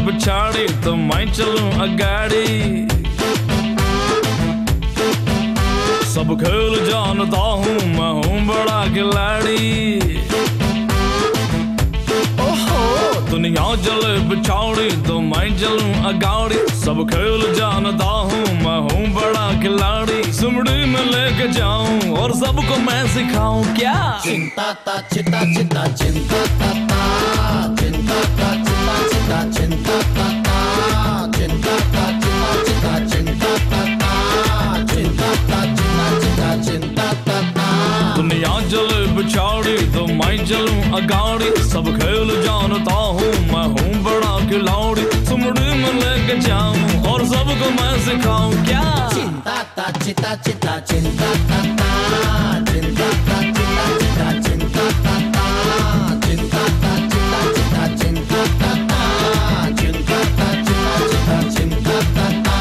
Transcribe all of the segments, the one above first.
पछाड़ी तो मैं चलूं अगाड़ी। सब खेल जानता हूँ, मैं हूँ बड़ा खिलाड़ी। ओहो दुनिया चले पछाड़ी तो मैं चलूं अगाड़ी। सब खेल जानता हूँ, मैं हूँ बड़ा खिलाड़ी। सुमड़ी में लेके जाऊं और सबको मैं सिखाऊं क्या। चिंता ता चिता चिता चिंता ता ता चिंता ता चिता चिता चिंता ता ता चिंता ता चिता चिता चिंता ता ता चिंता ता चिता चिता चिंता ता ता। दुनिया चले पछाड़ी तो मैं चलूं अगाड़ी। सब खेल जानता हूँ, मैं हूँ बड़ा खिलाड़ी। सुमड़ी में लेके जाऊं और सबको मैं सिखाऊं क्या। चिंता ता चिता चिता चिंता ता ता चिंता ता चिता चिता चिंता ता ता चिंता ता चिता चिता चिंता ता ता चिंता ता चिता चिता चिंता ता ता।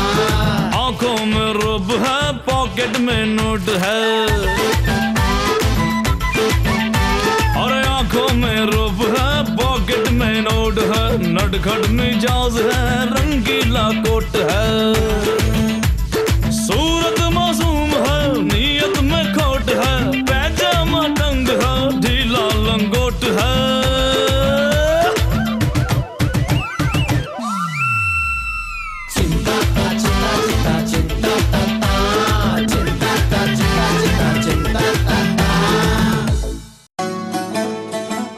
आंखों में रूप है, पॉकेट में नोट है। अरे आंखों में रूप है, पॉकेट में नोट है। नटखट मिजाज है, रंगीला कोट है। सूरत मासूम है, नीयत में खोट है। पैजामा तंग है, ढीला लंगोट है। चिंता ता चिता चिता चिंता ता ता चिंता ता चिता चिता चिंता ता ता।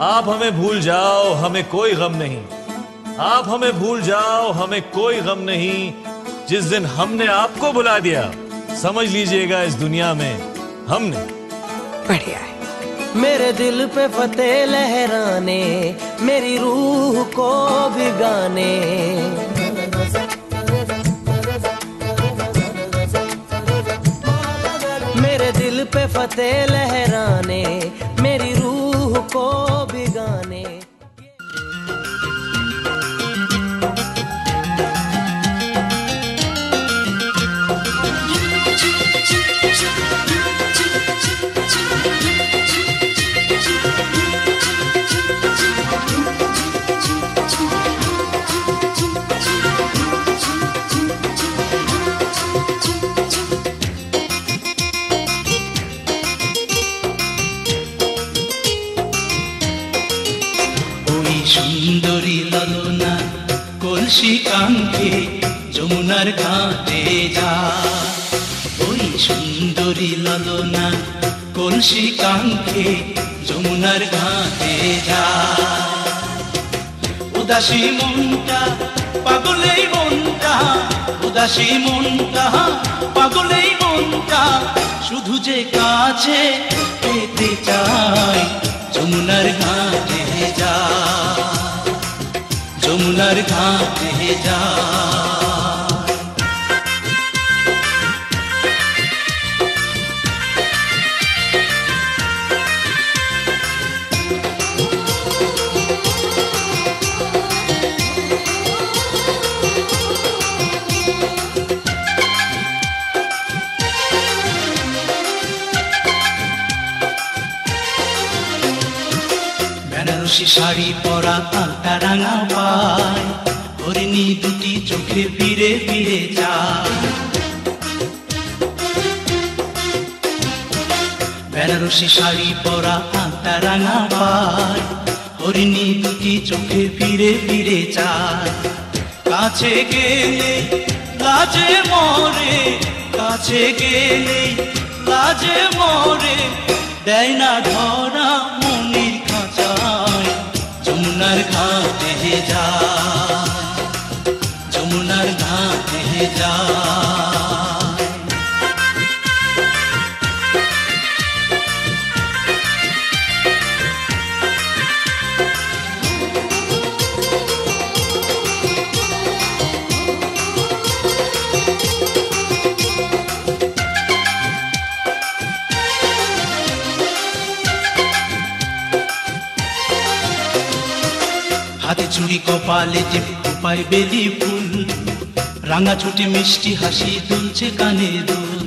आप हमें भूल जाओ, हमें कोई गम नहीं। आप हमें भूल जाओ, हमें कोई गम नहीं। जिस दिन हमने आपको भुला दिया, समझ लीजिएगा इस दुनिया में हमने बढ़िया है। मेरे दिल पे फतेह लहराने, मेरी रूह को भिगाने। मेरे दिल पे फतेह लहराने, मेरी रूह को भिगाने। সুন্দরী ললনা কলসি কাঙ্ক্ষে যমুনার ঘাটে যা। ওই সুন্দরী ললনা কলসি কাঙ্ক্ষে যমুনার ঘাটে যা। উদাসী মনটা পাগলেই মনটা, উদাসী মনটা পাগলেই মনটা শুধু যে কাছে পেতে চাই। যমুনার ঘাটে যা, যমুনার ঘাটে যা। বেনারসি শাড়ি পরা আলতা রাঙা পায়, হরিণী দুটি চোখে ফিরে ফিরে যায়। বেনারসি শাড়ি পরা আলতা রাঙা পায়, হরিণী দুটি চোখে ফিরে ফিরে যায়। কাছে গেলে লাজে মরে, কাছে গেলে লাজে মরে, দেয় না ধরা মনির খাঁচায়। যমুনার ঘাটে যা, যমুনার ঘাটে যা। হাতে চুড়ি কপালে টিপ পায় বেলি ফুল, রাঙা ছুটি মিষ্টি হাসি দুলছে কানে দুল।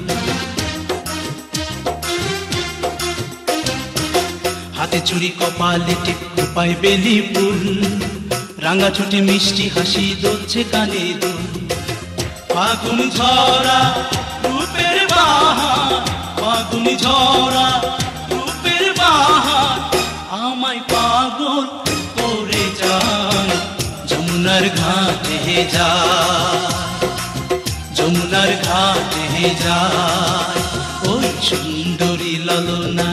হাতে চুড়ি কপালে টিপ পায় বেলি ফুল, রাঙা ছুটি মিষ্টি হাসি দুলছে কানে দুল ফাগুন ঝরা রূপের বাহার ফাগুন ঝরা রূপের বাহার আমায় পাগল করে যায় যমুনার ঘাটে যায় যমুনার ঘাটে যায় ওই সুন্দরী ললনা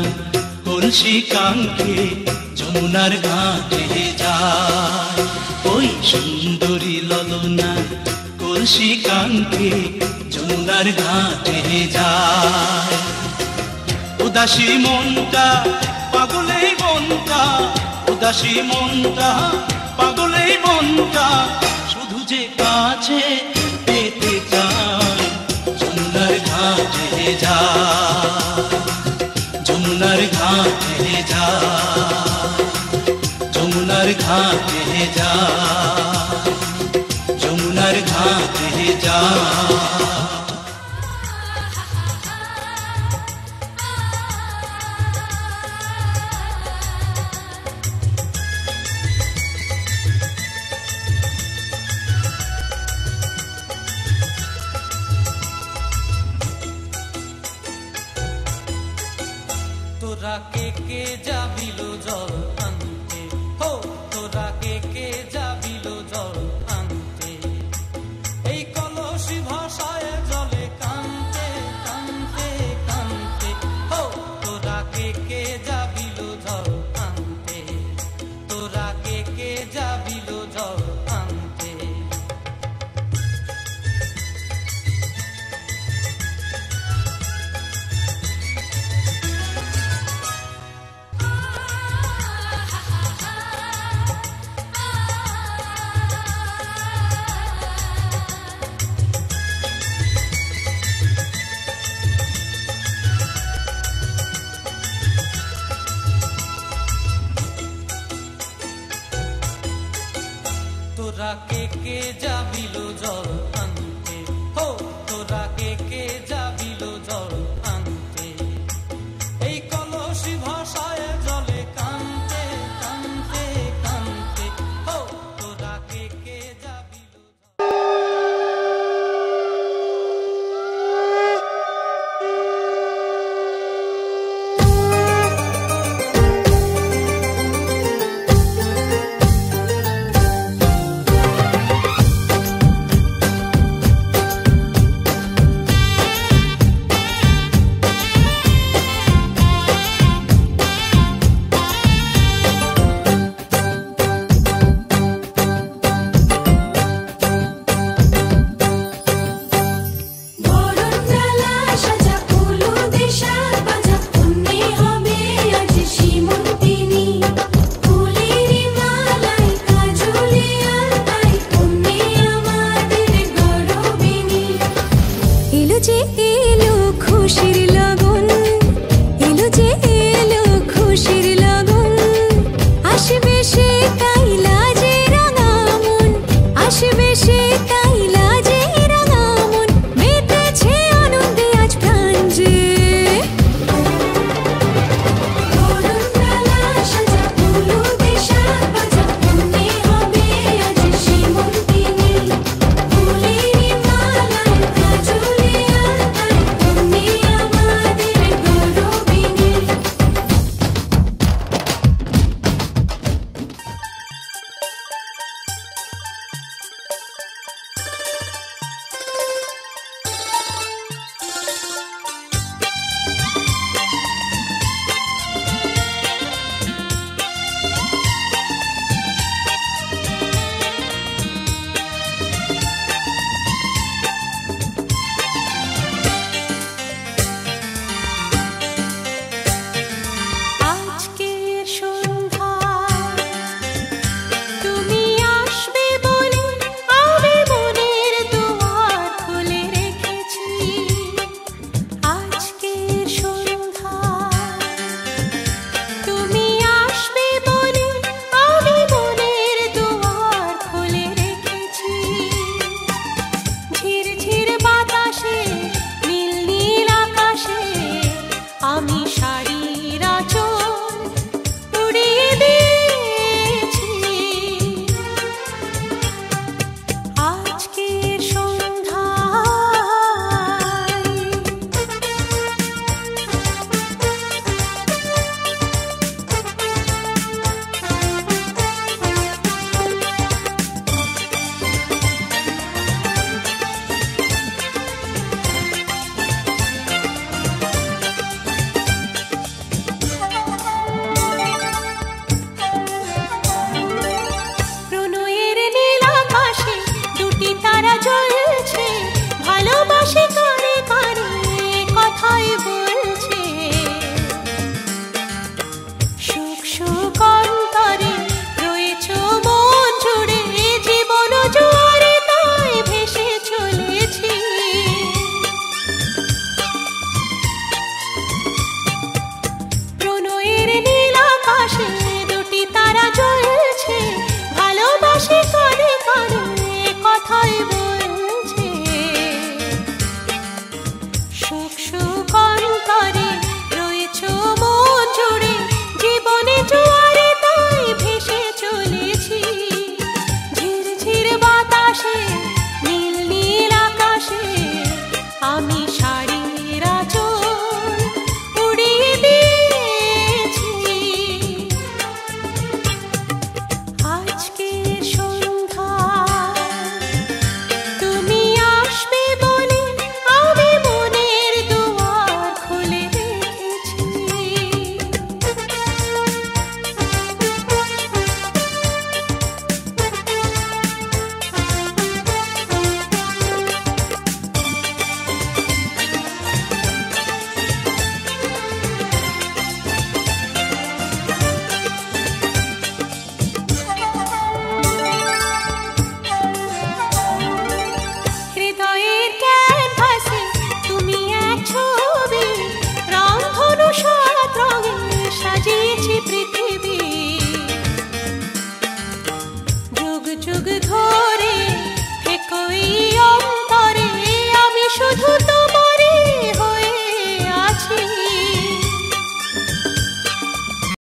কলসি কাঙ্ক্ষে যমুনার ঘাটে যায় ওই সুন্দরী ললনা কলসি কাঙ্ক্ষে যমুনার ঘাটে যায় উদাসী মনটা পাগলেই মনটা উদাসী মনটা পাগলেই মনটা শুধু যে কাছে পেতে চায় যমুনার ঘাটে যায় যমুনার ঘাটে যায় যমুনার ঘাটে যায় যমুনার ঘাটে যায় তোরা কে কে যাবিল জল